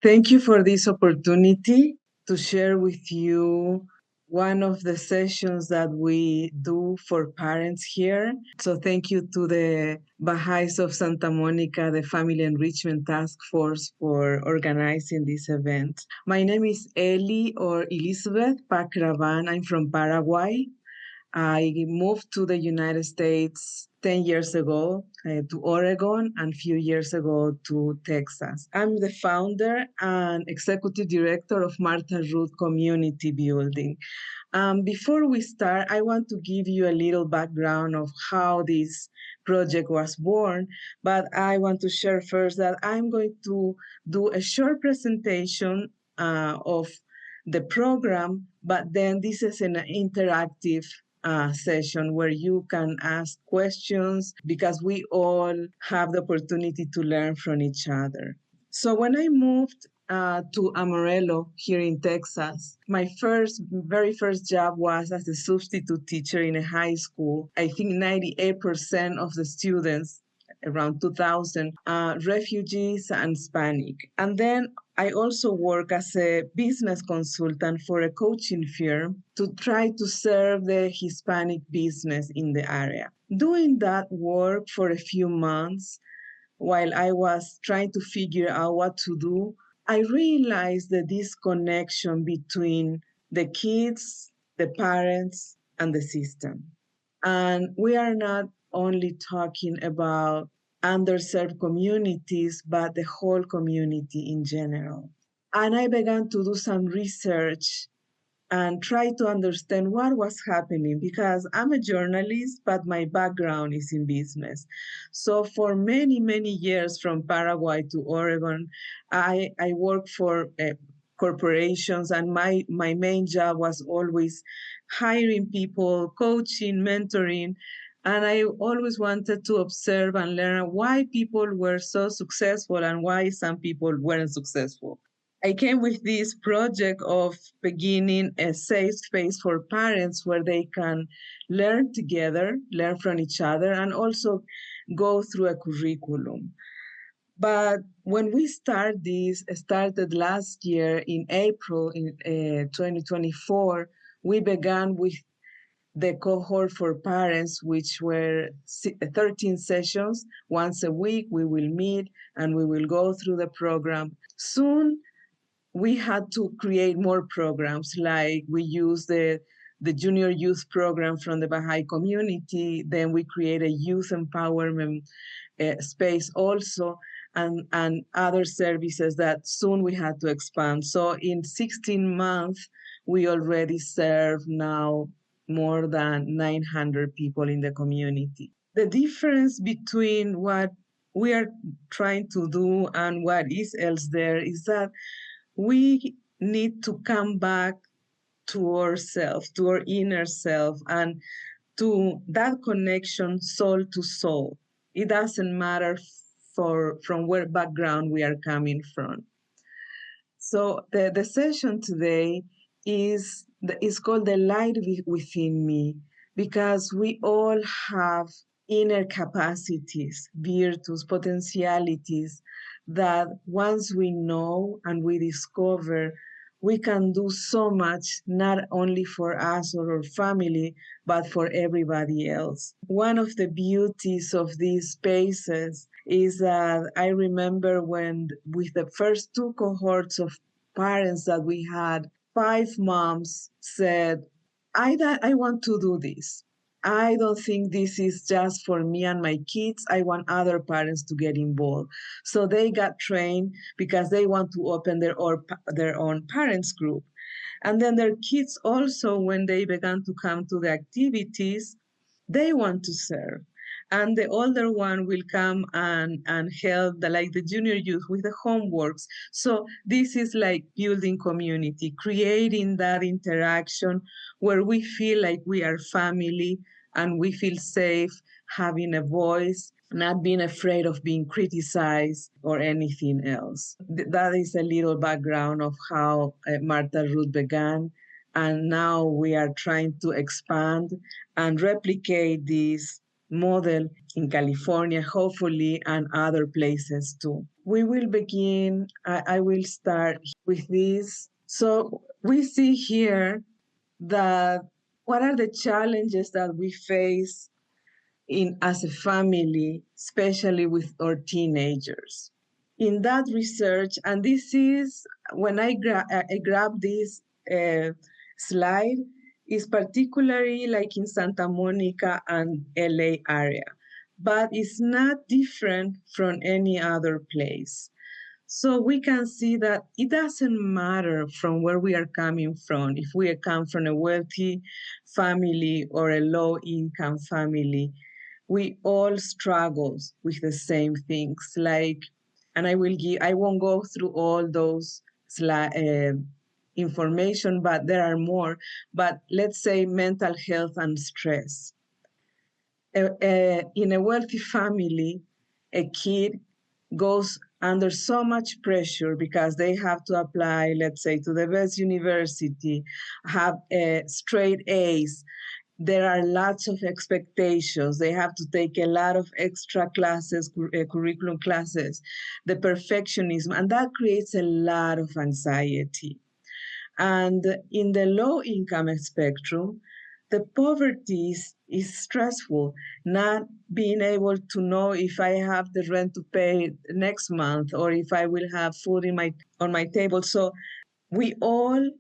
Thank you for this opportunity to share with you one of the sessions that we do for parents here. So thank you to the Baha'is of Santa Monica, the Family Enrichment Task Force, for organizing this event. My name is Eli or Elizabeth Pacravan. I'm from Paraguay. I moved to the United States 10 years ago to Oregon and a few years ago to Texas. I'm the founder and executive director of Martha Root Community Building. Before we start, I want to give you a little background of how this project was born, but I want to share first that I'm going to do a short presentation of the program, but then this is an interactive session where you can ask questions because we all have the opportunity to learn from each other. So when I moved to Amarillo here in Texas, my very first job was as a substitute teacher in a high school. I think 98% of the students, around 2,000, refugees and Hispanic. And then I also work as a business consultant for a coaching firm to try to serve the Hispanic business in the area. Doing that work for a few months, while I was trying to figure out what to do, I realized the disconnection between the kids, the parents, and the system. And we are not only talking about underserved communities, but the whole community in general. And I began to do some research and try to understand what was happening because I'm a journalist, but my background is in business. So for many, many years from Paraguay to Oregon, I worked for corporations, and my main job was always hiring people, coaching, mentoring. And I always wanted to observe and learn why people were so successful and why some people weren't successful. I came with this project of beginning a safe space for parents where they can learn together, learn from each other, and also go through a curriculum. But when we started last year in April in 2024, we began with the cohort for parents, which were 13 sessions. Once a week, we will meet and we will go through the program. Soon, we had to create more programs, like we use the junior youth program from the Baha'i community. Then we create a youth empowerment space also, and other services that soon we had to expand. So in 16 months, we already serve now more than 900 people in the community. The difference between what we are trying to do and what is else there is that we need to come back to ourselves, to our inner self, and to that connection soul to soul. It doesn't matter from where background we are coming from. So the session today is called The Light Within Me, because we all have inner capacities, virtues, potentialities that once we know and we discover, we can do so much, not only for us or our family, but for everybody else. One of the beauties of these spaces is that I remember when, with the first two cohorts of parents that we had, 5 moms said, I want to do this. I don't think this is just for me and my kids. I want other parents to get involved. So they got trained because they want to open their own parents group. And then their kids also, when they began to come to the activities, they want to serve. And the older one will come and help like the junior youth with the homeworks. So this is like building community, creating that interaction where we feel like we are family and we feel safe having a voice, not being afraid of being criticized or anything else. That is a little background of how Martha Root began. And now we are trying to expand and replicate this model in California, hopefully, and other places too. We will begin, I will start with this. So we see here that what are the challenges that we face in as a family, especially with our teenagers. In that research, and this is when I grabbed this slide, is particularly like in Santa Monica and LA area, but it's not different from any other place. So we can see that it doesn't matter from where we are coming from, if we come from a wealthy family or a low income family, we all struggle with the same things. Like, and I won't go through all those information, but there are more. But let's say mental health and stress. In a wealthy family, a kid goes under so much pressure because they have to apply, let's say, to the best university, have straight A's. There are lots of expectations. They have to take a lot of extra classes, curriculum classes, the perfectionism, and that creates a lot of anxiety. And in the low income spectrum, the poverty is stressful, not being able to know if I have the rent to pay next month or if I will have food on my table. So we all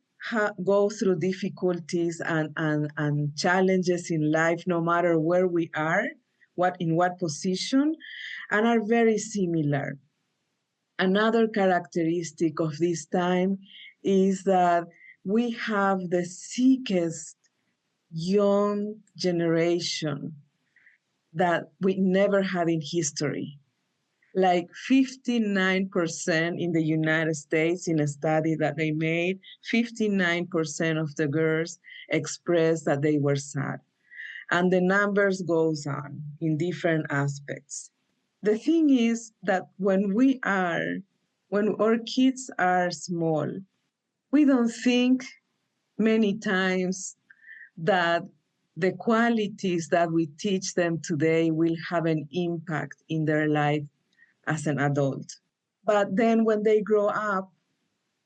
go through difficulties and challenges in life, no matter where we are, in what position, and are very similar. Another characteristic of this time is that we have the sickest young generation that we never had in history. Like 59% in the United States, in a study that they made, 59% of the girls expressed that they were sad. And the numbers goes on in different aspects. The thing is that when our kids are small, we don't think many times that the qualities that we teach them today will have an impact in their life as an adult. But then when they grow up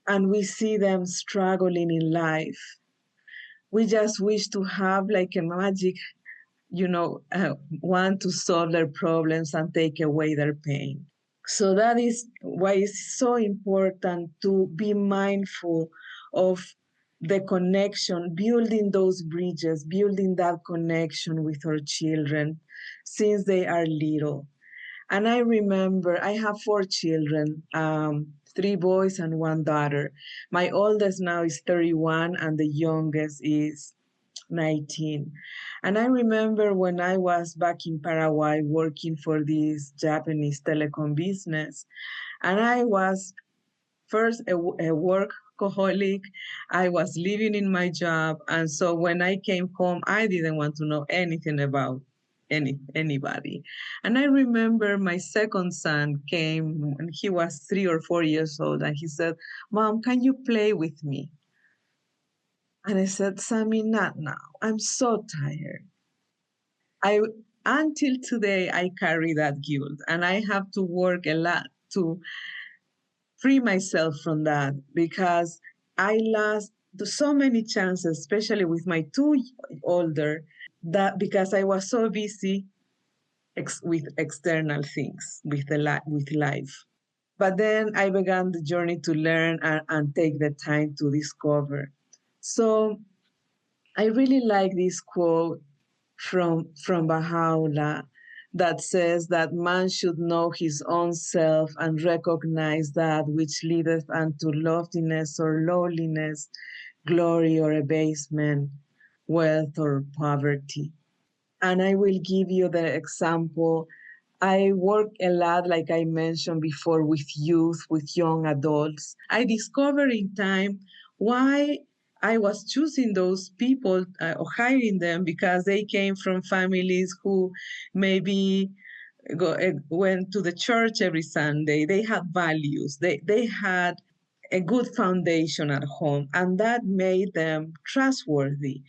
and we see them struggling in life, we just wish to have like a magic, one to solve their problems and take away their pain. So that is why it's so important to be mindful of the connection, building those bridges, building that connection with our children since they are little. And I remember I have 4 children, 3 boys and 1 daughter. My oldest now is 31 and the youngest is 19. And I remember when I was back in Paraguay working for this Japanese telecom business, and I was first a workaholic. I was living in my job. And so when I came home, I didn't want to know anything about anybody. And I remember my second son came when he was 3 or 4 years old, and he said, "Mom, can you play with me?" And I said, "Sammy, not now. I'm so tired." I Until today I carry that guilt, and I have to work a lot to free myself from that because I lost so many chances, especially with my 2 older, that because I was so busy with external things, with life. But then I began the journey to learn and take the time to discover. So I really like this quote from Baha'u'llah that says that man should know his own self and recognize that which leadeth unto loftiness or lowliness, glory or abasement, wealth or poverty. And I will give you the example. I work a lot, like I mentioned before, with youth, with young adults. I discovered in time why I was choosing those people or hiring them because they came from families who maybe went to the church every Sunday. They had values. They had a good foundation at home, and that made them trustworthy.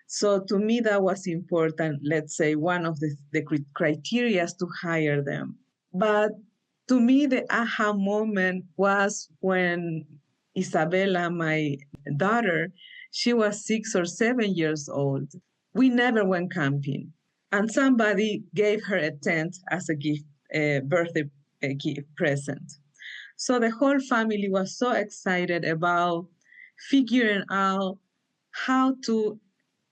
So to me, that was important, let's say, one of the criteria to hire them. But to me, the aha moment was when Isabella, my daughter, she was 6 or 7 years old. We never went camping. And somebody gave her a tent as a gift, a birthday gift present. So the whole family was so excited about figuring out how to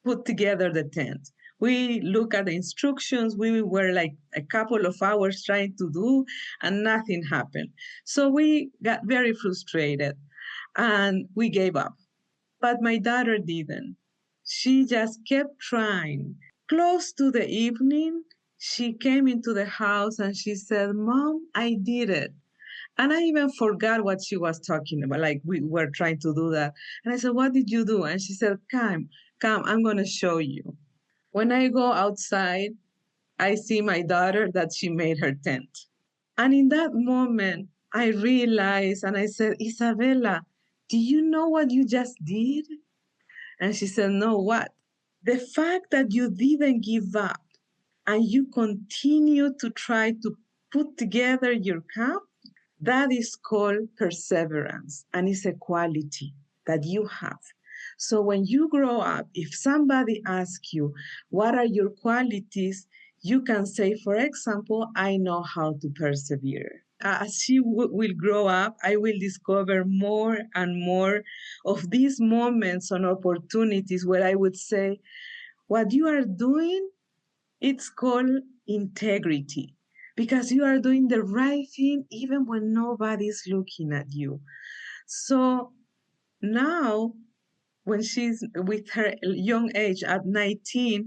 put together the tent. We look at the instructions. We were like a couple of hours trying to do, and nothing happened. So we got very frustrated and we gave up. But my daughter didn't. She just kept trying. Close to the evening, she came into the house and she said, "Mom, I did it." And I even forgot what she was talking about. Like we were trying to do that. And I said, "What did you do?" And she said, come, I'm going to show you. When I go outside, I see my daughter that she made her tent. And in that moment, I realized and I said, "Isabella, do you know what you just did?" And she said, "No, what?" The fact that you didn't give up and you continue to try to put together your camp, that is called perseverance, and it's a quality that you have. So when you grow up, if somebody asks you, what are your qualities? You can say, for example, I know how to persevere. As she will grow up, I will discover more and more of these moments and opportunities where I would say, what you are doing, it's called integrity, because you are doing the right thing even when nobody's looking at you. So now, when she's with her young age at 19,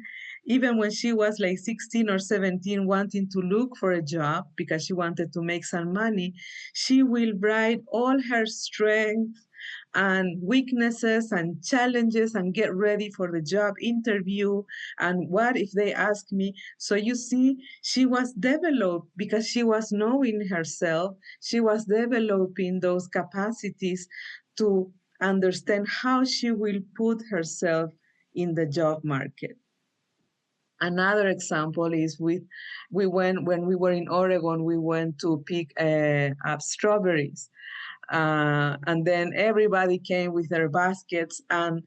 even when she was like 16 or 17, wanting to look for a job because she wanted to make some money, she will write all her strengths and weaknesses and challenges and get ready for the job interview. And what if they ask me? So you see, she was developed because she was knowing herself. She was developing those capacities to understand how she will put herself in the job market. Another example is we went when we were in Oregon, we went to pick up strawberries. And then everybody came with their baskets. And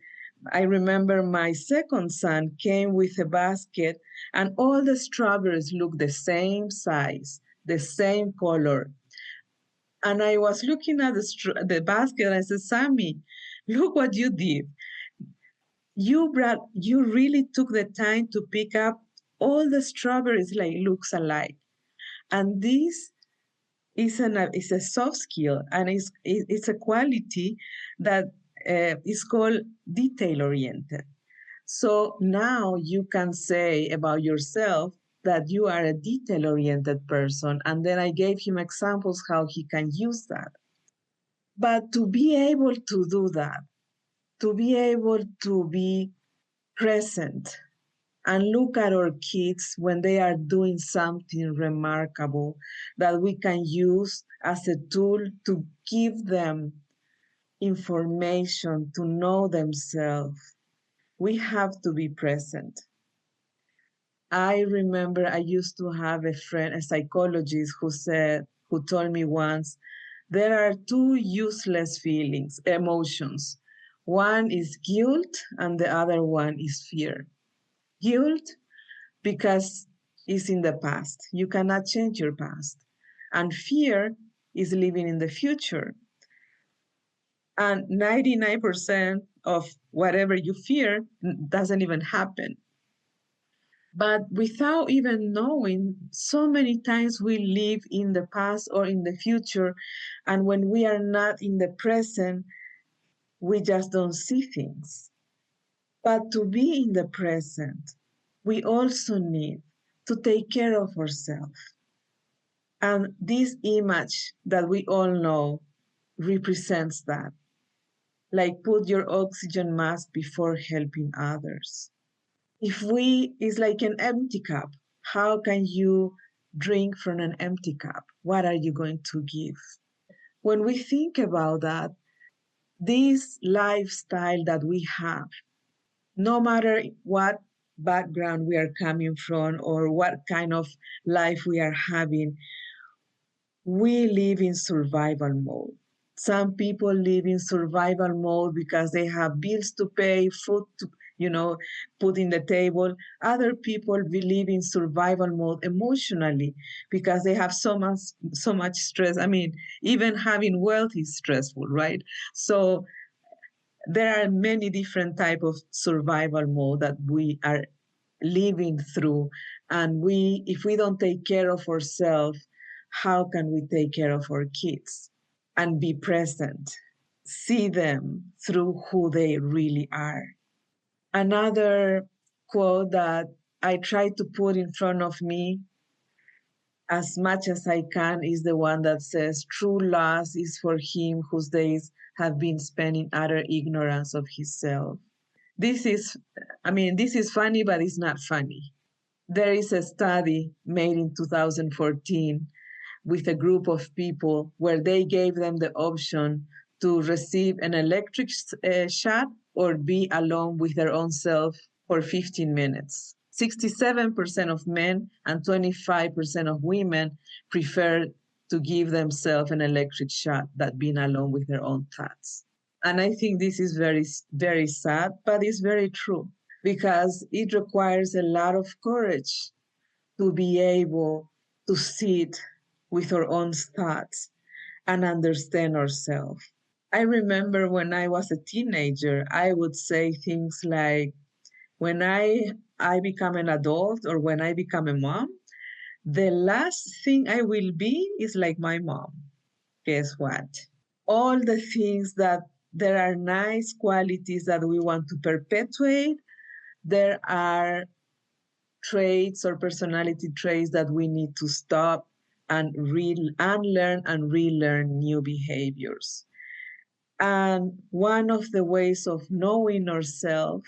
I remember my second son came with a basket, and all the strawberries looked the same size, the same color. And I was looking at the basket and I said, "Sammy, look what you did. You really took the time to pick up all the strawberries like looks alike." And this is a soft skill, and it's a quality that is called detail oriented. So now you can say about yourself that you are a detail oriented person. And then I gave him examples how he can use that. But to be able to do that, to be able to be present and look at our kids when they are doing something remarkable that we can use as a tool to give them information to know themselves, we have to be present. I remember I used to have a friend, a psychologist, who told me once, there are two useless feelings, emotions. One is guilt and the other one is fear. Guilt, because it's in the past. You cannot change your past. And fear is living in the future. And 99% of whatever you fear doesn't even happen. But without even knowing, so many times we live in the past or in the future. And when we are not in the present, we just don't see things. But to be in the present, we also need to take care of ourselves. And this image that we all know represents that. Like, put your oxygen mask before helping others. If it's like an empty cup, how can you drink from an empty cup? What are you going to give? When we think about that, this lifestyle that we have, no matter what background we are coming from or what kind of life we are having, we live in survival mode. Some people live in survival mode because they have bills to pay, food to, put in the table. Other people live in survival mode emotionally because they have so much stress. I mean, even having wealth is stressful, right? So there are many different type of survival mode that we are living through, and if we don't take care of ourselves, how can we take care of our kids and be present, see them through who they really are? Another quote that I try to put in front of me as much as I can is the one that says, true loss is for him whose days have been spent in utter ignorance of himself. This is, this is funny, but it's not funny. There is a study made in 2014 with a group of people where they gave them the option to receive an electric shot or be alone with their own self for 15 minutes. 67% of men and 25% of women prefer to give themselves an electric shot than being alone with their own thoughts. And I think this is very, very sad, but it's very true because it requires a lot of courage to be able to sit with our own thoughts and understand ourselves. I remember when I was a teenager, I would say things like, when I become an adult or when I become a mom, the last thing I will be is like my mom. Guess what? All the things that there are nice qualities that we want to perpetuate, there are traits or personality traits that we need to stop and unlearn and relearn new behaviors. And one of the ways of knowing ourselves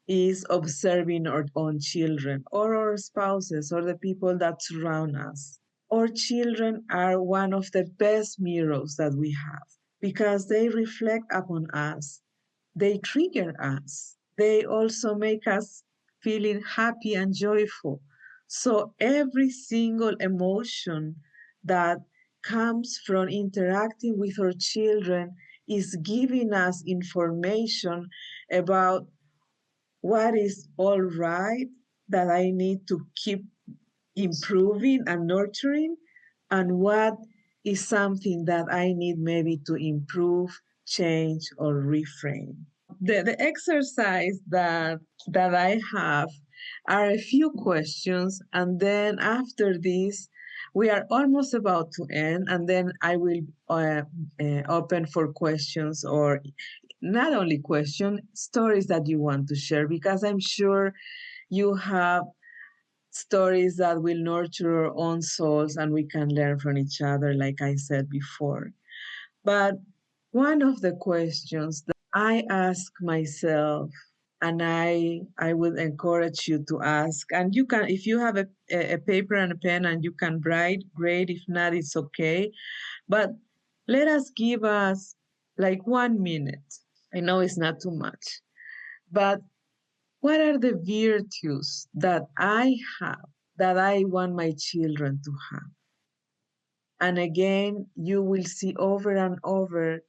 is observing our own children or our spouses or the people that surround us. Our children are one of the best mirrors that we have because they reflect upon us. They trigger us. They also make us feeling happy and joyful. So every single emotion that comes from interacting with our children is giving us information about what is all right that I need to keep improving and nurturing, and what is something that I need maybe to improve, change, or reframe. The exercise that I have are a few questions, and then after this, we are almost about to end, and then I will open for questions, or not only questions, stories that you want to share, because I'm sure you have stories that will nurture our own souls and we can learn from each other, like I said before. But one of the questions that I ask myself, and I would encourage you to ask, and you can, if you have a paper and a pen and you can write, great. If not, it's okay. But let us give us like 1 minute. I know it's not too much, but what are the virtues that I have that I want my children to have? And again, you will see over and over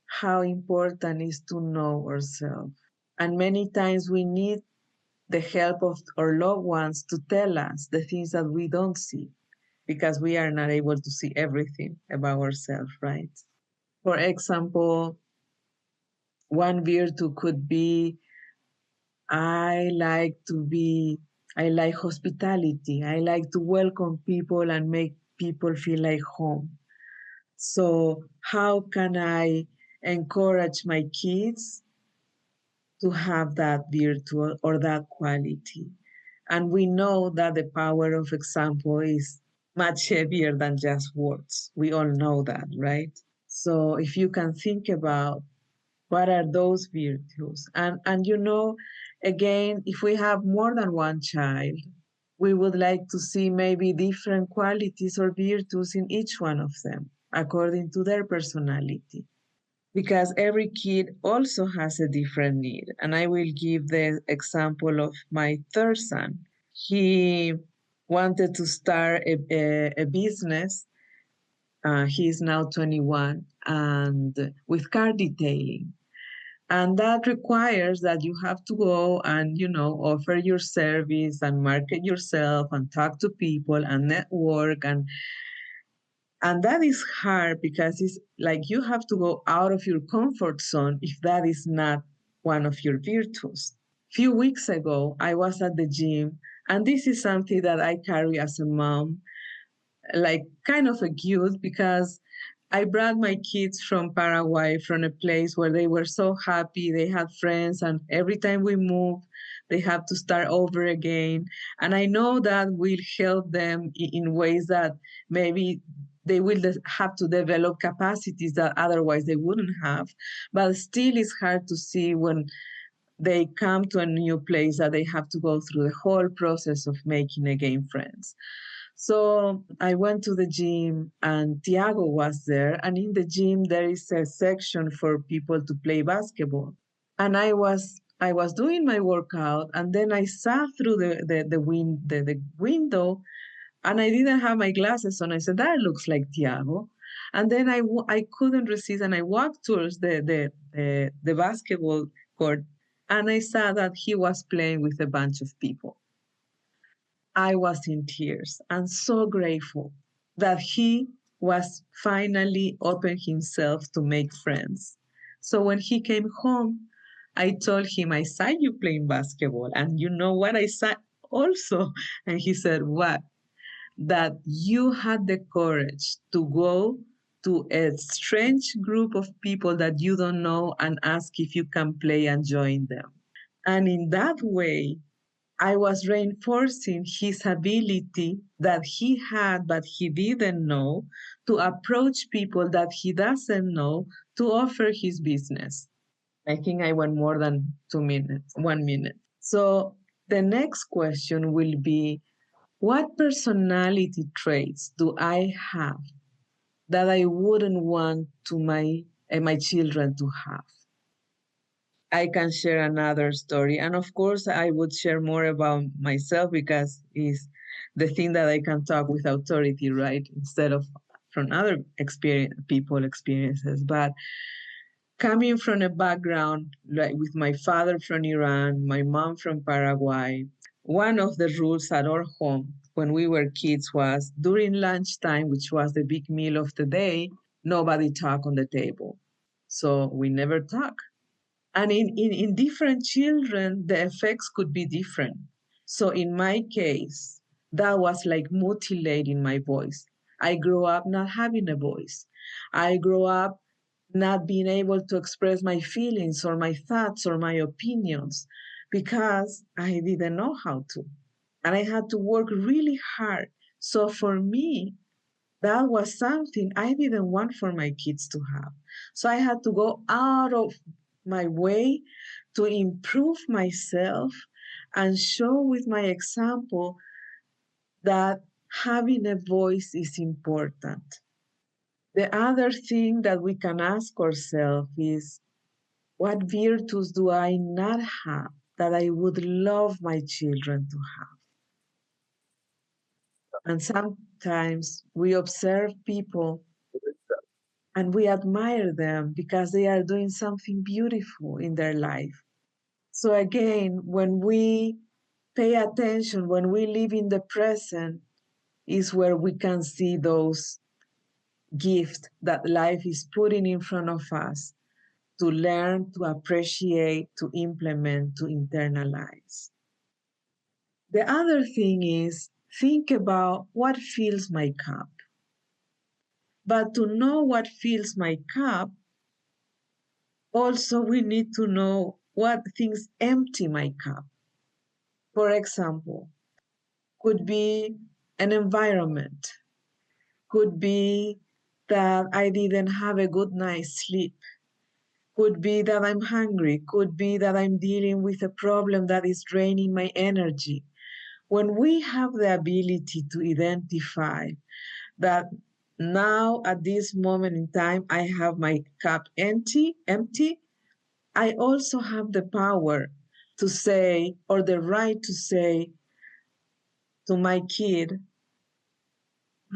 how important it is to know ourselves. And many times we need the help of our loved ones to tell us the things that we don't see because we are not able to see everything about ourselves, right? For example, one virtue could be I like to be, I like hospitality. I like to welcome people and make people feel like home. So, how can I encourage my kids to have that virtue or that quality? And we know that the power of example is much heavier than just words. We all know that, right? So, if you can think about what are those virtues, and again, if we have more than one child, we would like to see maybe different qualities or virtues in each one of them according to their personality. because every kid also has a different need. And I will give the example of my third son. He wanted to start a business. He's now 21 and with car detailing. And that requires that you have to go and, offer your service and market yourself and talk to people and network. And that is hard because it's like you have to go out of your comfort zone if that is not one of your virtues. Few weeks ago, I was at the gym, and this is something that I carry as a mom, like kind of a guilt because I brought my kids from Paraguay, from a place where they were so happy, they had friends, and every time we move, they have to start over again. And I know that will help them in ways that maybe they will have to develop capacities that otherwise they wouldn't have. But still, it's hard to see when they come to a new place that they have to go through the whole process of making again friends. So I went to the gym and Tiago was there. And in the gym, there is a section for people to play basketball. And I was doing my workout and then I saw through the window and I didn't have my glasses on. I said, that looks like Tiago. And then I couldn't resist and I walked towards the basketball court and I saw that he was playing with a bunch of people. I was in tears and so grateful that he was finally open himself to make friends. So when he came home, I told him, I saw you playing basketball. And you know what I saw also? And he said, what? That you had the courage to go to a strange group of people that you don't know and ask if you can play and join them. And in that way, I was reinforcing his ability that he had, but he didn't know, to approach people that he doesn't know to offer his business. I think I went more than 2 minutes, 1 minute. So the next question will be, what personality traits do I have that I wouldn't want to my children to have? I can share another story. And of course, I would share more about myself because it's the thing that I can talk with authority, right? Instead of from other people experiences. But coming from a background like with my father from Iran, my mom from Paraguay, one of the rules at our home when we were kids was during lunchtime, which was the big meal of the day, nobody talk on the table. So we never talk. And in different children, the effects could be different. So in my case, that was like mutilating my voice. I grew up not having a voice. I grew up not being able to express my feelings or my thoughts or my opinions because I didn't know how to. And I had to work really hard. So for me, that was something I didn't want for my kids to have. So I had to go out of my way to improve myself and show with my example that having a voice is important. The other thing that we can ask ourselves is, what virtues do I not have that I would love my children to have? And sometimes we observe people and we admire them because they are doing something beautiful in their life. So again, when we pay attention, when we live in the present, is where we can see those gifts that life is putting in front of us to learn, to appreciate, to implement, to internalize. The other thing is think about what fills my cup. But to know what fills my cup, also we need to know what things empty my cup. For example, could be an environment, could be that I didn't have a good night's sleep, could be that I'm hungry, could be that I'm dealing with a problem that is draining my energy. When we have the ability to identify that now at this moment in time, I have my cup empty. I also have the power to say, or the right to say to my kid,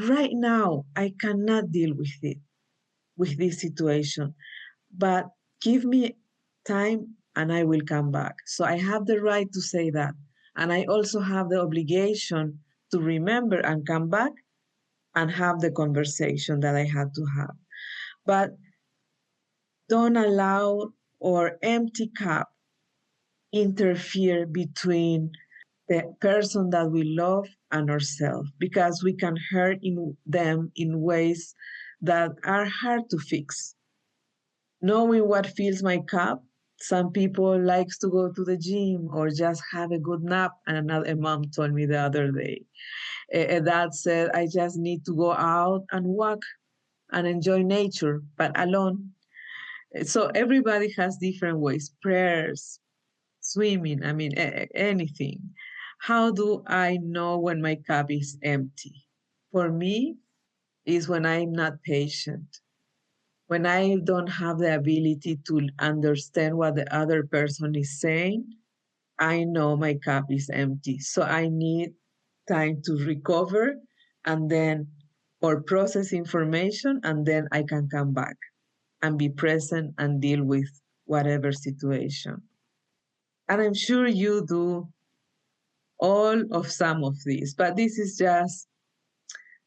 right now, I cannot deal with it, with this situation, but give me time and I will come back. So I have the right to say that. And I also have the obligation to remember and come back and have the conversation that I had to have. But don't allow our empty cup interfere between the person that we love and ourselves, because we can hurt them in ways that are hard to fix. Knowing what fills my cup, some people likes to go to the gym or just have a good nap. And another mom told me the other day, that said, I just need to go out and walk and enjoy nature, but alone. So everybody has different ways, prayers, swimming, I mean, anything. How do I know when my cup is empty? For me, is when I'm not patient, when I don't have the ability to understand what the other person is saying. I know my cup is empty. So I need time to recover and then, or process information, and then I can come back and be present and deal with whatever situation. And I'm sure you do all of some of these, but this is just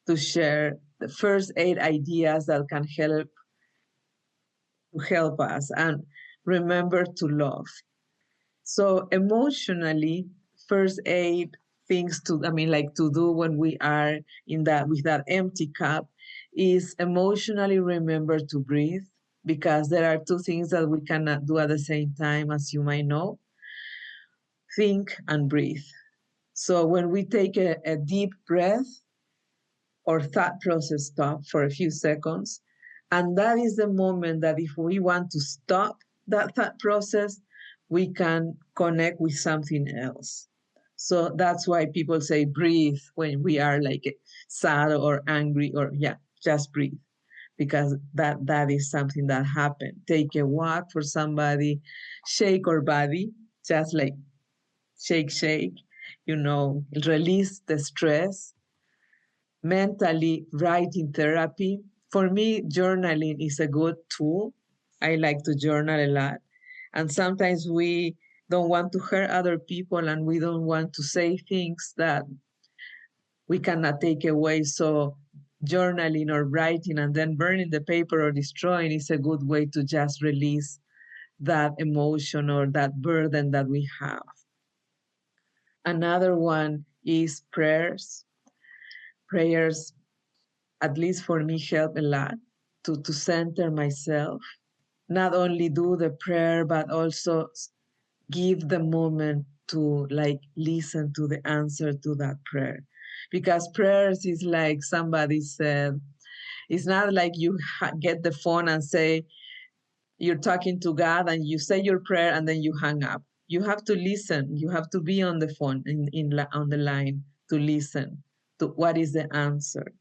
to share the first 8 ideas that can help us and remember to love. So emotionally, first 8 things to, I mean, like to do when we are in that with that empty cup is emotionally remember to breathe, because there are 2 things that we cannot do at the same time, as you might know: think and breathe. So when we take a deep breath, or thought process stop for a few seconds. And that is the moment that if we want to stop that thought process, we can connect with something else. So that's why people say breathe when we are like sad or angry, or yeah, just breathe, because that is something that happened. Take a walk for somebody, shake our body, just like shake, release the stress. Mentally, writing therapy. For me, journaling is a good tool. I like to journal a lot. And sometimes we don't want to hurt other people and we don't want to say things that we cannot take away. So journaling or writing and then burning the paper or destroying is a good way to just release that emotion or that burden that we have. Another one is prayers. Prayers, at least for me, help a lot to center myself. Not only do the prayer, but also give the moment to like listen to the answer to that prayer. Because prayers is like somebody said, it's not like you get the phone and say, you're talking to God and you say your prayer and then you hang up. You have to listen. You have to be on the phone, on the line, to listen to what is the answer.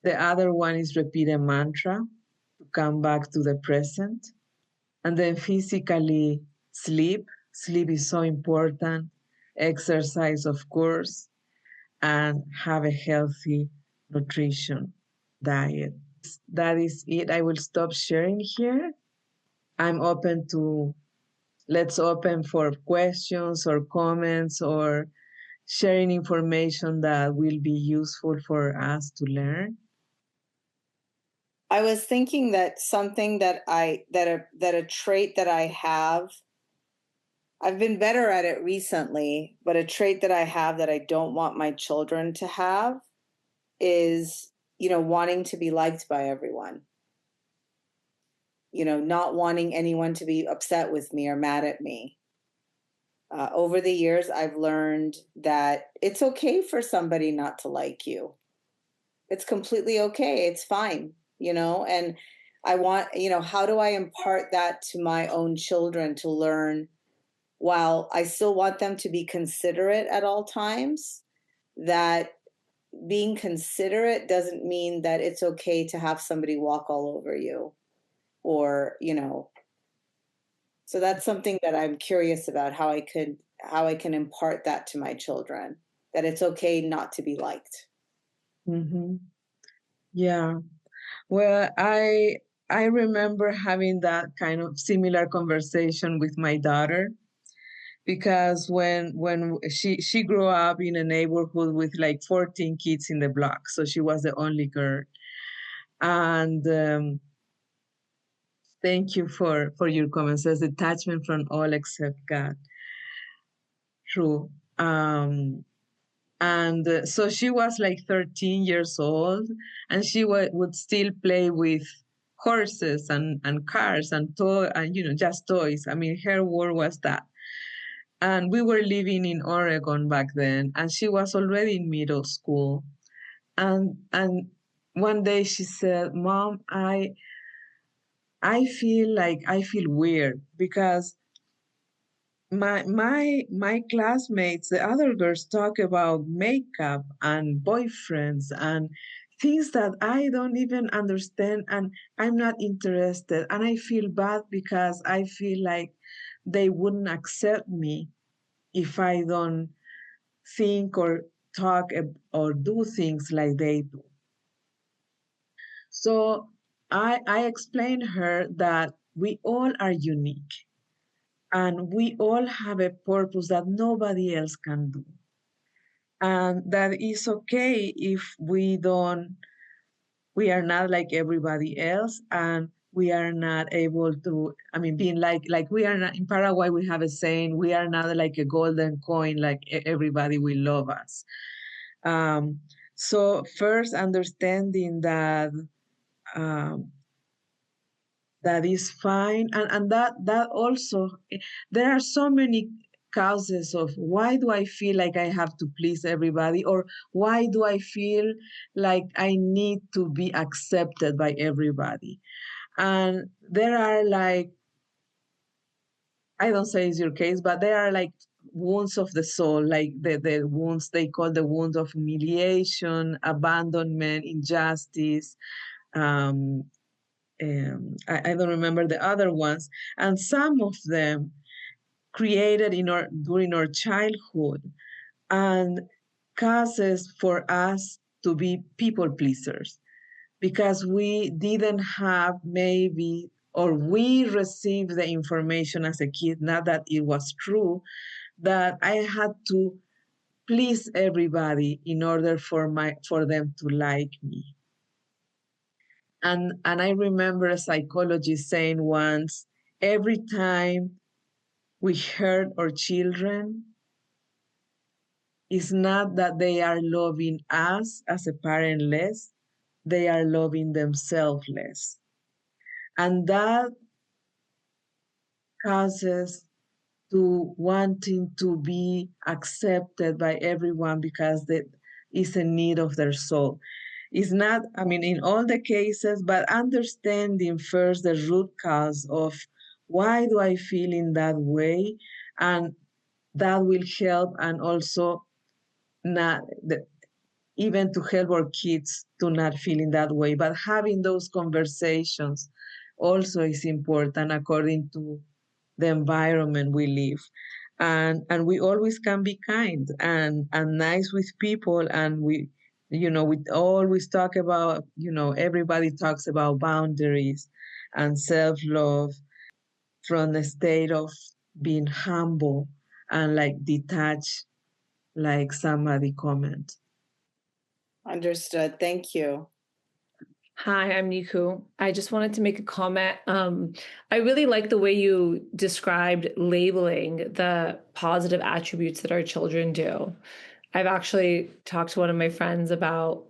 The other one is repeat a mantra to come back to the present. And then physically, sleep. Sleep is so important. Exercise, of course, and have a healthy nutrition diet. That is it. I will stop sharing here. I'm open to, let's open for questions or comments or sharing information that will be useful for us to learn. I was thinking that something that a trait that I have, I've been better at it recently, but a trait that I have that I don't want my children to have is, wanting to be liked by everyone. Not wanting anyone to be upset with me or mad at me. Over the years, I've learned that it's okay for somebody not to like you. It's completely okay. It's fine, and I want, how do I impart that to my own children to learn, while I still want them to be considerate at all times, that being considerate doesn't mean that it's okay to have somebody walk all over you, or, so that's something that I'm curious about, how I can impart that to my children, that it's okay not to be liked. Hmm. Yeah. Well, I remember having that kind of similar conversation with my daughter, because when she grew up in a neighborhood with like 14 kids in the block, so she was the only girl. And thank you for your comments. Says detachment from all except God. True. And so she was like 13 years old, and she would still play with horses and cars and and just toys. I mean, her world was that. And we were living in Oregon back then, and she was already in middle school. And one day she said, "Mom, I feel weird because my classmates, the other girls, talk about makeup and boyfriends and things that I don't even understand, and I'm not interested, and I feel bad because I feel like they wouldn't accept me if I don't think or or do things like they do." So I explained her that we all are unique and we all have a purpose that nobody else can do. And that is okay if we are not like everybody else, and we are not able to, I mean, being like we are not, in Paraguay, we have a saying, we are not like a golden coin, like everybody will love us. Um, so first understanding um, that is fine, and that also, there are so many causes of why do I feel like I have to please everybody, or why do I feel like I need to be accepted by everybody. And there are like, I don't say it's your case, but there are like wounds of the soul, like the wounds they call the wounds of humiliation, abandonment, injustice. um, I don't remember the other ones, and some of them created during our childhood, and causes for us to be people pleasers because we didn't have, maybe, or we received the information as a kid, not that it was true, that I had to please everybody in order for them to like me. And I remember a psychologist saying once, every time we hurt our children, it's not that they are loving us as a parent less, they are loving themselves less. And that causes to wanting to be accepted by everyone because that is a need of their soul. It's not, I mean, in all the cases, but understanding first the root cause of why do I feel in that way, and that will help, and also not the, even to help our kids to not feel in that way. But having those conversations also is important according to the environment we live. And we always can be kind and nice with people, and we always talk about, everybody talks about boundaries and self-love from the state of being humble and like detached, like somebody comment. Understood. Thank you. Hi, I'm Niku. I just wanted to make a comment. I really like the way you described labeling the positive attributes that our children do. I've actually talked to one of my friends about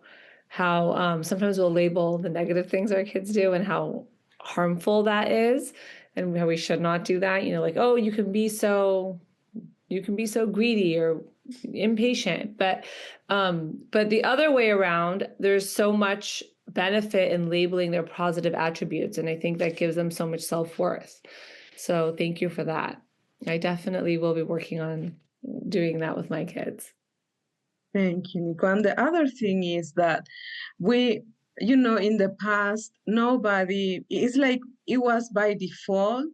how sometimes we'll label the negative things our kids do and how harmful that is, and how we should not do that. Like, oh, you can be so greedy or impatient, but the other way around, there's so much benefit in labeling their positive attributes, and I think that gives them so much self-worth. So thank you for that. I definitely will be working on doing that with my kids. Thank you, Nico. And the other thing is that we, in the past, it's like it was by default.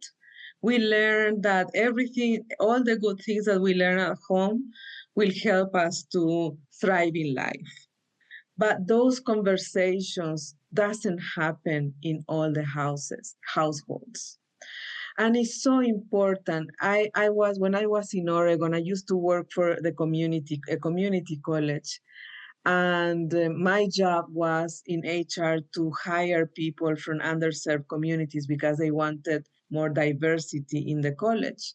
We learned that everything, all the good things that we learn at home will help us to thrive in life. But those conversations doesn't happen in all the households. And it's so important. When I was in Oregon, I used to work for a community college. And my job was in HR to hire people from underserved communities because they wanted more diversity in the college.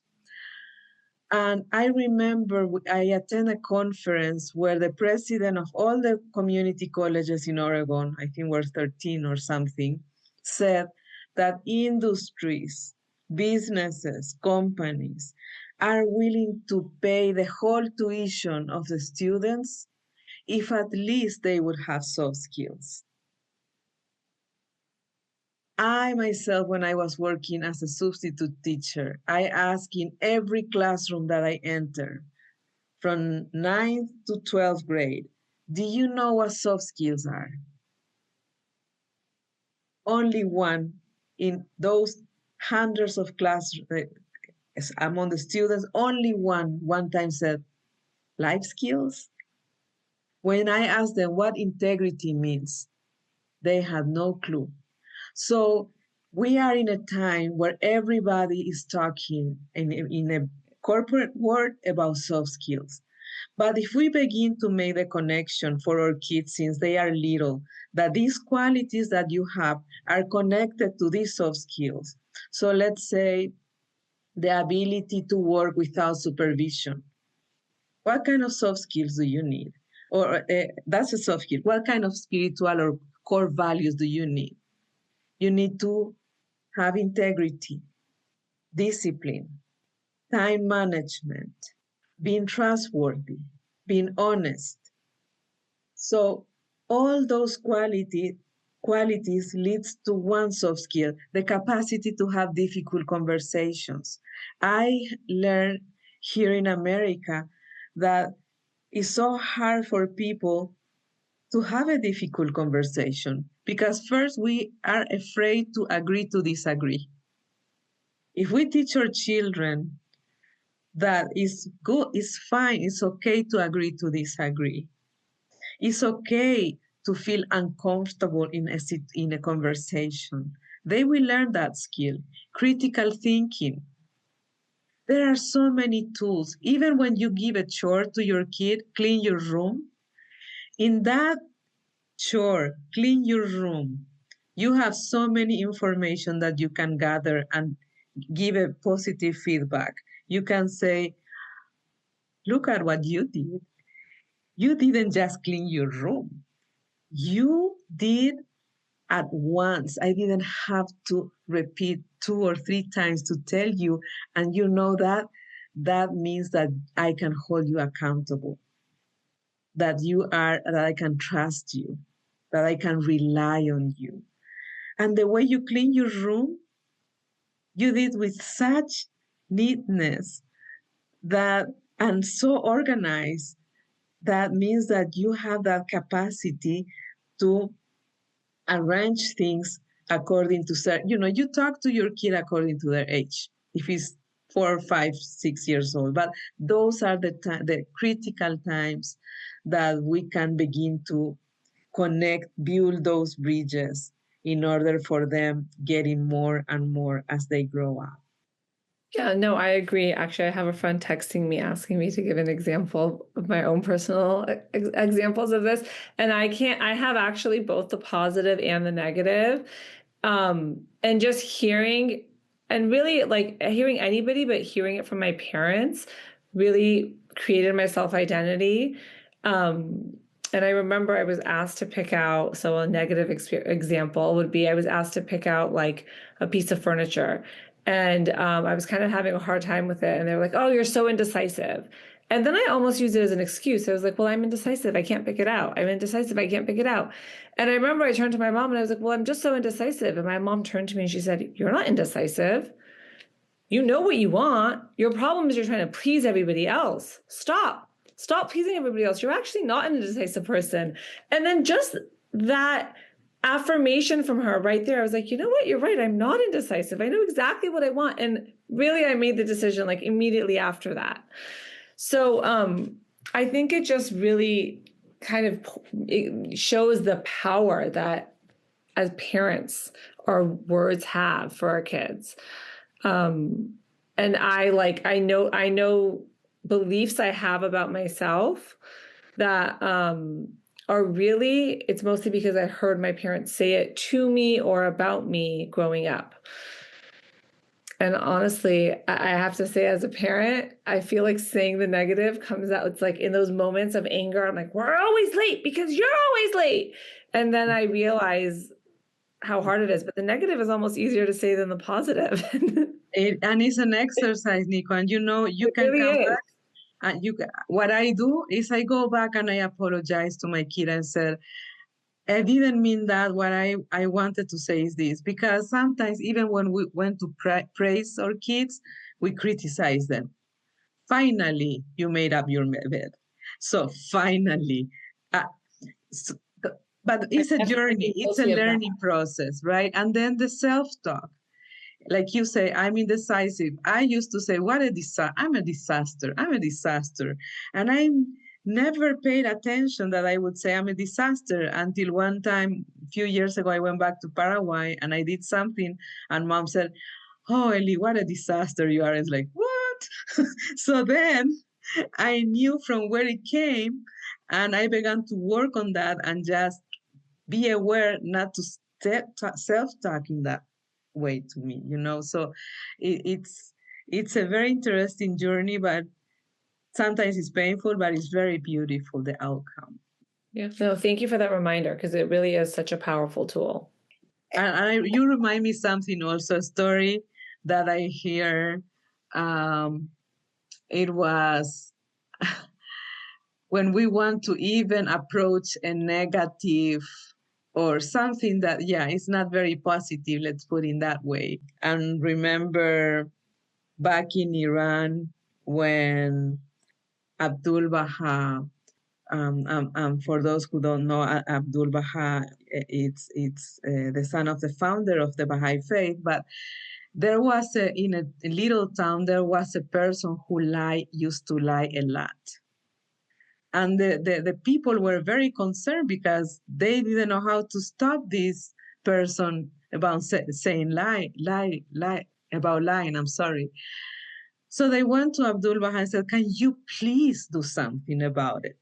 And I remember I attended a conference where the president of all the community colleges in Oregon, I think were 13 or something, said that industries, businesses, companies are willing to pay the whole tuition of the students if at least they would have soft skills. I myself, when I was working as a substitute teacher, I asked in every classroom that I entered, from 9th to 12th grade, do you know what soft skills are? Only one in those hundreds of classrooms, among the students, only one time said, life skills? When I asked them what integrity means, they had no clue. So we are in a time where everybody is talking in a corporate world about soft skills. But if we begin to make the connection for our kids since they are little, that these qualities that you have are connected to these soft skills. So let's say the ability to work without supervision. What kind of soft skills do you need? Or that's a soft skill. What kind of spiritual or core values do you need? You need to have integrity, discipline, time management, being trustworthy, being honest. So all those qualities leads to one soft skill, the capacity to have difficult conversations. I learned here in America that it's so hard for people to have a difficult conversation because first we are afraid to agree to disagree. If we teach our children that it's good, it's fine, it's okay to agree to disagree. It's okay to feel uncomfortable in a conversation. They will learn that skill. Critical thinking. There are so many tools. Even when you give a chore to your kid, clean your room, in that chore, clean your room, you have so many information that you can gather and give a positive feedback. You can say, look at what you did. You didn't just clean your room. You did at once. I didn't have to repeat 2 or 3 times to tell you. And you know that means that I can hold you accountable, that I can trust you, that I can rely on you. And the way you clean your room, you did with such neatness and so organized. That means that you have that capacity to arrange things according to certain, you talk to your kid according to their age. If he's 4, 5, 6 years old, but those are the critical times that we can begin to build those bridges in order for them getting more and more as they grow up. Yeah, no, I agree. Actually, I have a friend texting me asking me to give an example of my own personal examples of this. And I have actually both the positive and the negative. And just hearing and really like hearing anybody, but hearing it from my parents really created my self-identity. And I remember I was asked to pick out, so a negative example would be I was asked to pick out like a piece of furniture. And I was kind of having a hard time with it. And they were like, oh, you're so indecisive. And then I almost used it as an excuse. I was like, well, I'm indecisive. I can't pick it out. I'm indecisive. I can't pick it out. And I remember I turned to my mom and I was like, well, I'm just so indecisive. And my mom turned to me and she said, you're not indecisive. You know what you want. Your problem is you're trying to please everybody else. Stop. stop pleasing everybody else. You're actually not an indecisive person. And then just that affirmation from her right there, I was like, you know what? You're right. I'm not indecisive. I know exactly what I want. And really, I made the decision like immediately after that. So I think it just really kind of it shows the power that as parents our words have for our kids. And I know beliefs I have about myself that are really, it's mostly because I heard my parents say it to me or about me growing up. And honestly, I have to say, as a parent, I feel like saying the negative comes out. It's like in those moments of anger, I'm like, we're always late because you're always late. And then I realize how hard it is. But the negative is almost easier to say than the positive. And it's an exercise, Nico. And you It can really come is. back. And what I do is I go back and I apologize to my kid and said, I didn't mean that. What I wanted to say is this, because sometimes even when we went to praise our kids, we criticize them. Finally, you made up your bed. So finally, so, but it's a journey. It's a learning process, right? And then the self-talk. Like you say, I'm indecisive. I used to say, I'm a disaster. I'm a disaster. And I never paid attention that I would say I'm a disaster until one time, a few years ago, I went back to Paraguay and I did something. And mom said, oh, Eli, what a disaster you are. It's like, what? So then I knew from where it came and I began to work on that and just be aware not to self-talk in that way to me, so it's a very interesting journey, but sometimes it's painful, but it's very beautiful, the outcome. Yeah, no, thank you for that reminder, because it really is such a powerful tool. And you remind me something also, a story that I hear. It was when we want to even approach a negative or something that, it's not very positive, let's put it in that way. And remember back in Iran when Abdul Baha, for those who don't know, Abdul Baha, it's the son of the founder of the Baha'i faith, but there was in a little town, there was a person who used to lie a lot. And the people were very concerned because they didn't know how to stop this person about saying about lying. I'm sorry. So they went to Abdul Baha and said, can you please do something about it?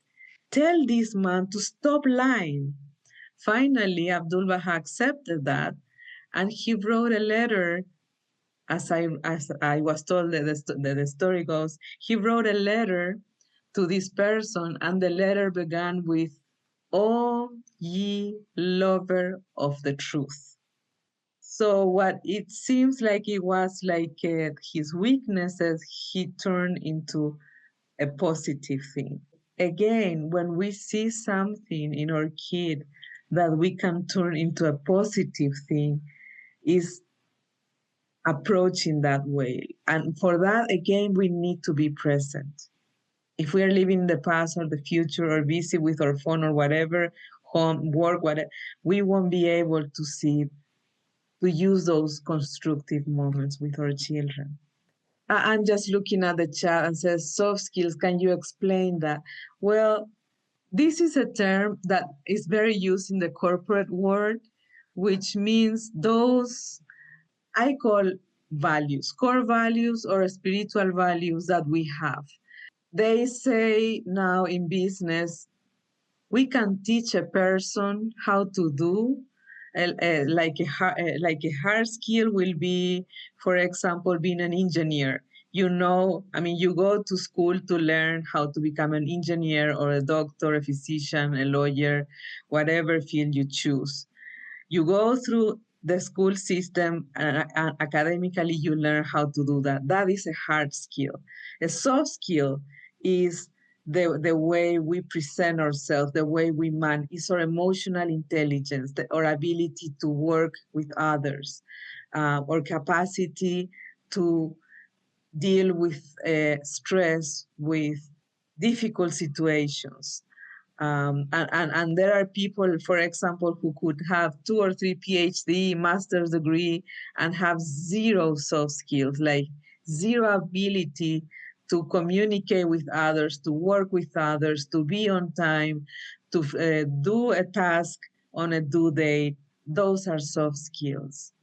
Tell this man to stop lying. Finally, Abdul Baha accepted that, and he wrote a letter. As I was told that the story goes, he wrote a letter to this person, and the letter began with, "O ye lover of the truth." So what it seems like it was like his weaknesses, he turned into a positive thing. Again, when we see something in our kid that we can turn into a positive thing, is approaching that way. And for that, again, we need to be present. If we are living in the past or the future or busy with our phone or whatever, home, work, whatever, we won't be able to use those constructive moments with our children. I'm just looking at the chat and says, soft skills, can you explain that? Well, this is a term that is very used in the corporate world, which means those I call values, core values or spiritual values that we have. They say now in business, we can teach a person how to do, like a hard skill will be, for example, being an engineer. You go to school to learn how to become an engineer or a doctor, a physician, a lawyer, whatever field you choose. You go through the school system and academically you learn how to do that. That is a hard skill. A soft skill is the way we present ourselves, the way we manage, is our emotional intelligence, our ability to work with others, our capacity to deal with stress, with difficult situations. And there are people, for example, who could have 2 or 3 PhD, master's degree, and have zero soft skills, like zero ability to communicate with others, to work with others, to be on time, to do a task on a due date. Those are soft skills.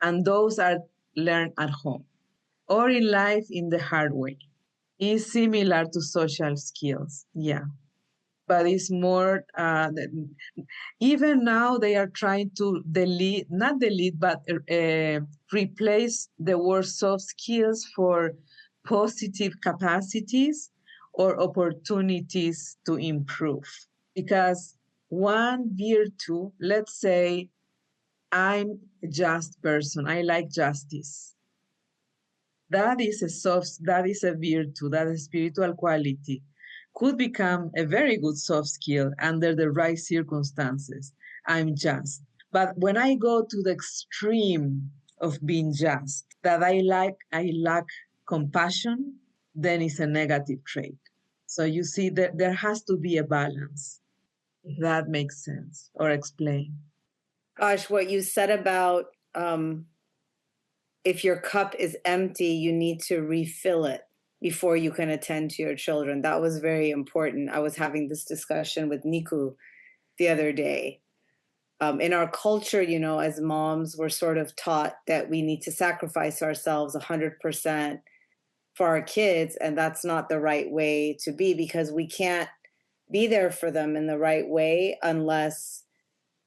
And those are learned at home or in life in the hard way. Is similar to social skills, yeah. But it's more, even now they are trying to not delete, but replace the word soft skills for positive capacities or opportunities to improve. Because one virtue, let's say I'm a just person, I like justice. That is a virtue, that is a spiritual quality. Could become a very good soft skill under the right circumstances. I'm just. But when I go to the extreme of being just, that I lack compassion, then it's a negative trait. So you see that there has to be a balance, if that makes sense or explain. Gosh, what you said about if your cup is empty, you need to refill it before you can attend to your children. That was very important. I was having this discussion with Niku the other day. In our culture, you know, as moms, we're sort of taught that we need to sacrifice ourselves 100% for our kids. And that's not the right way to be, because we can't be there for them in the right way unless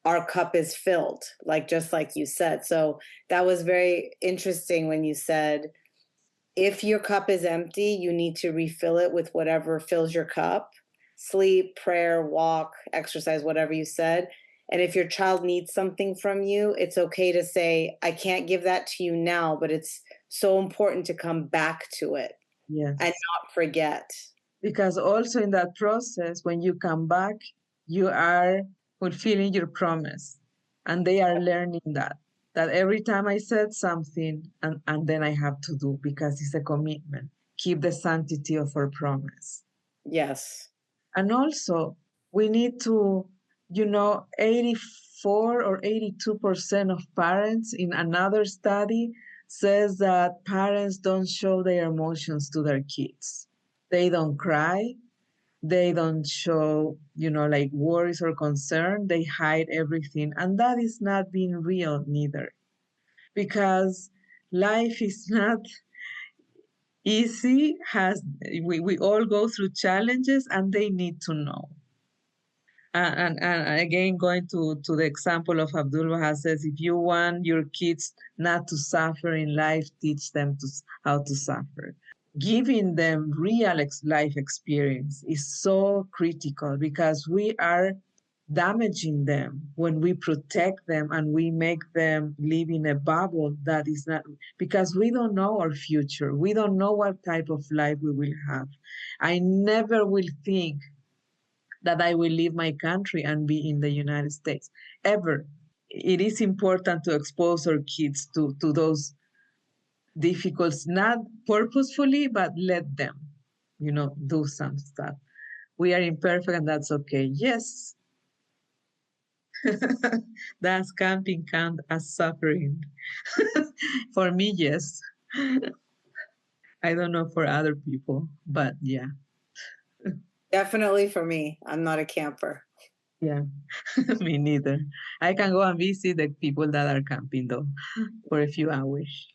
our cup is filled, like just like you said. So that was very interesting when you said, if your cup is empty, you need to refill it with whatever fills your cup. Sleep, prayer, walk, exercise, whatever you said. And if your child needs something from you, it's okay to say, I can't give that to you now, but it's so important to come back to it. Yes. And not forget. Because also in that process, when you come back, you are fulfilling your promise. And they are learning that every time I said something, and then I have to do, because it's a commitment. Keep the sanctity of our promise. Yes. And also, we need to, 84 or 82% of parents in another study says that parents don't show their emotions to their kids. They don't cry. They don't show, like worries or concern. They hide everything. And that is not being real neither. Because life is not easy. We all go through challenges, and they need to know. And again, going to the example of Abdul Baha says, if you want your kids not to suffer in life, teach them how to suffer. Giving them real life experience is so critical, because we are damaging them when we protect them and we make them live in a bubble that is not, because we don't know our future. We don't know what type of life we will have. I never will think that I will leave my country and be in the United States, ever. It is important to expose our kids to those difficulties, not purposefully, but let them, do some stuff. We are imperfect, and that's okay. Yes. Does camping count as suffering? For me, yes. I don't know for other people, but yeah. Definitely for me. I'm not a camper. Yeah, me neither. I can go and visit the people that are camping, though, for a few hours.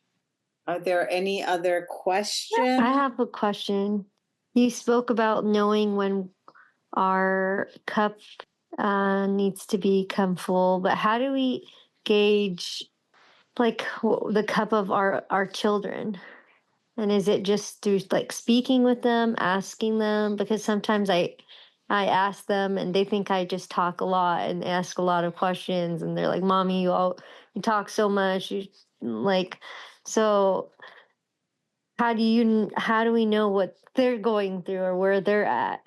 Are there any other questions? I have a question. You spoke about knowing when our cup needs to become full, but how do we gauge like the cup of our children? And is it just through like speaking with them, asking them? Because sometimes I ask them and they think I just talk a lot and ask a lot of questions, and they're like, "Mommy, you talk so much." So how do we know what they're going through or where they're at?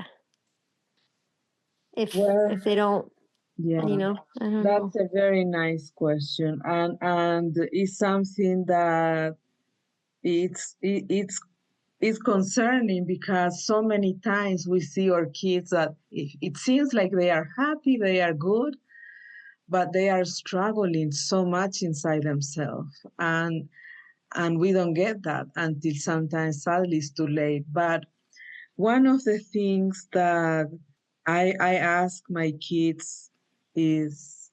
If they don't, yeah, I don't know. That's a very nice question, and it's something that it's it's concerning because so many times we see our kids that it seems like they are happy, they are good, but they are struggling so much inside themselves. And we don't get that until sometimes sadly it's too late. But one of the things that I ask my kids is,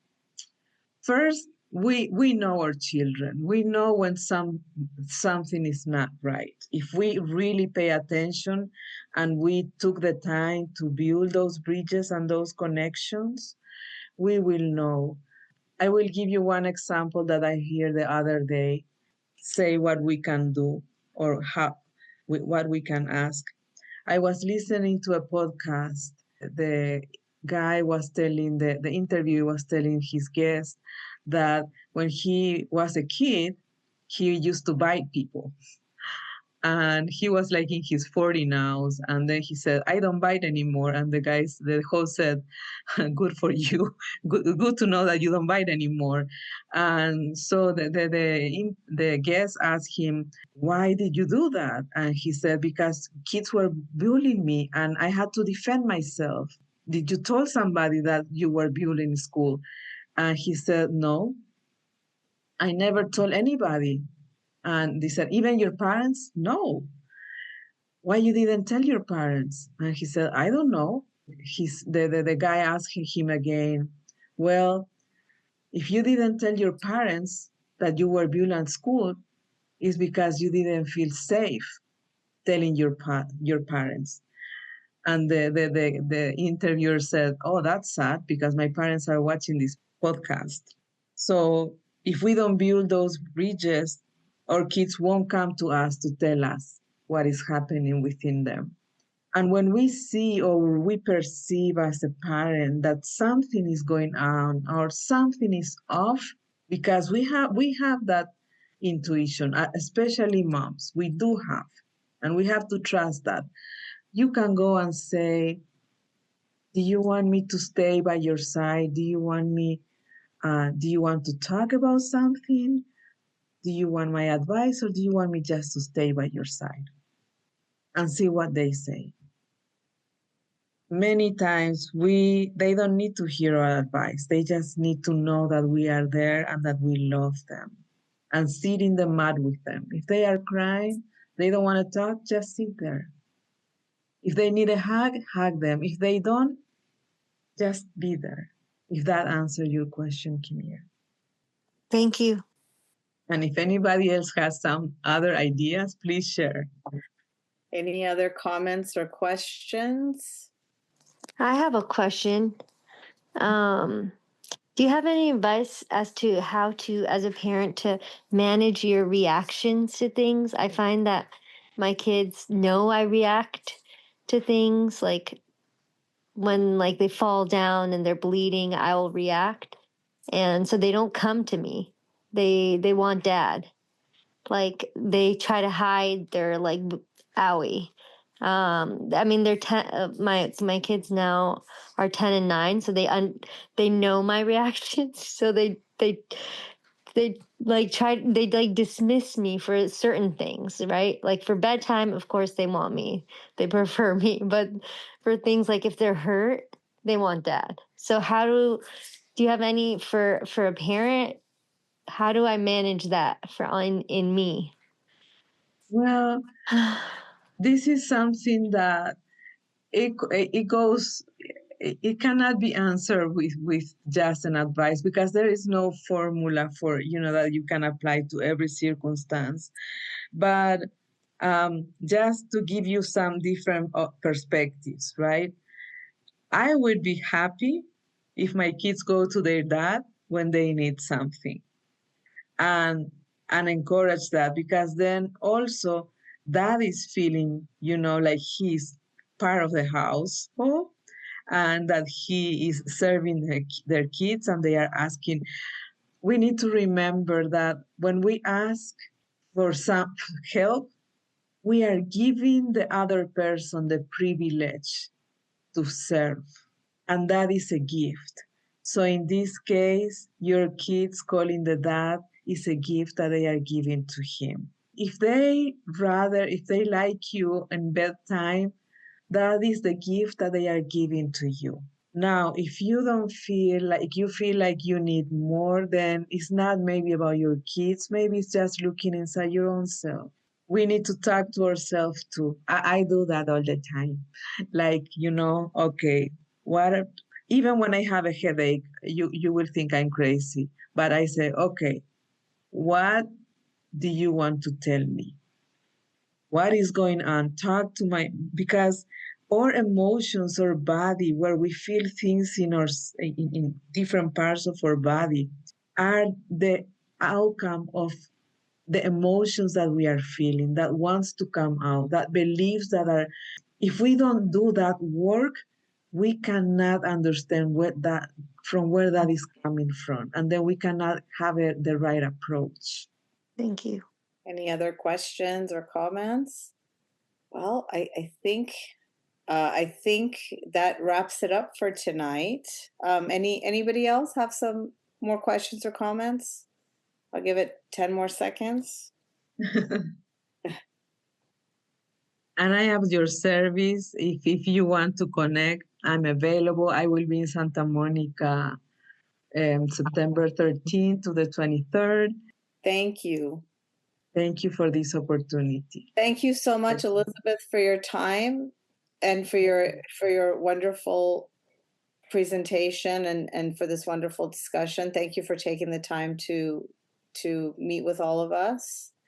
first, we know our children. We know when something is not right. If we really pay attention and we took the time to build those bridges and those connections, we will know. I will give you one example that I hear the other day, say what we can do or what we can ask. I was listening to a podcast. The guy was telling, the interviewer was telling his guest that when he was a kid, he used to bite people. And he was like in his 40 now. And then he said, I don't bite anymore. And the host said, good for you. Good to know that you don't bite anymore. And so the guest asked him, why did you do that? And he said, because kids were bullying me and I had to defend myself. Did you tell somebody that you were bullied in school? And he said, no, I never told anybody. And they said, even your parents? No. Why you didn't tell your parents? And he said, I don't know. The guy asked him again, well, if you didn't tell your parents that you were bullied at school, it's because you didn't feel safe telling your parents. And the interviewer said, oh, that's sad because my parents are watching this podcast. So if we don't build those bridges, our kids won't come to us to tell us what is happening within them. And when we see or we perceive as a parent that something is going on or something is off, because we have that intuition, especially moms, we do have, and we have to trust that. You can go and say, do you want me to stay by your side? Do you want to talk about something? Do you want my advice or do you want me just to stay by your side? And see what they say. Many times they don't need to hear our advice. They just need to know that we are there and that we love them and sit in the mud with them. If they are crying, they don't want to talk, just sit there. If they need a hug, hug them. If they don't, just be there. If that answers your question, Kimia. Thank you. And if anybody else has some other ideas, please share. Any other comments or questions? I have a question. Do you have any advice as to how to, as a parent, to manage your reactions to things? I find that my kids know I react to things, like when like they fall down and they're bleeding, I will react. And so they don't come to me. They want dad. Like they try to hide their like owie. I mean they're 10, my kids now are 10 and 9, so they know my reactions, so they like they like dismiss me for certain things, right? Like for bedtime, of course they want me, they prefer me, but for things like if they're hurt, they want dad. So do you have any for a parent? How do I manage that in me? Well, this is something that it goes, it cannot be answered with just an advice, because there is no formula for, that you can apply to every circumstance. But just to give you some different perspectives, right? I would be happy if my kids go to their dad when they need something, and encourage that, because then also dad is feeling, like he's part of the household, and that he is serving their kids, and they are asking. We need to remember that when we ask for some help, we are giving the other person the privilege to serve, and that is a gift. So in this case, your kids calling the dad is a gift that they are giving to him. if they like you in bedtime, that is the gift that they are giving to you. Now, if you don't feel like you need more, then it's not maybe about your kids, maybe it's just looking inside your own self. We need to talk to ourselves too. I do that all the time. Like, okay, what even when I have a headache, you will think I'm crazy. But I say, okay, what do you want to tell me? What is going on? Because our emotions or body, where we feel things in different parts of our body, are the outcome of the emotions that we are feeling, that wants to come out, that beliefs that are. If we don't do that work, we cannot understand from where that is coming from, and then we cannot have the right approach. Thank you. Any other questions or comments? Well, I think that wraps it up for tonight. Anybody else have some more questions or comments? I'll give it 10 more seconds. And I have your service. If you want to connect, I'm available. I will be in Santa Monica September 13th to the 23rd. Thank you. Thank you for this opportunity. Thank you so much, Elizabeth, for your time and for your wonderful presentation and for this wonderful discussion. Thank you for taking the time to meet with all of us.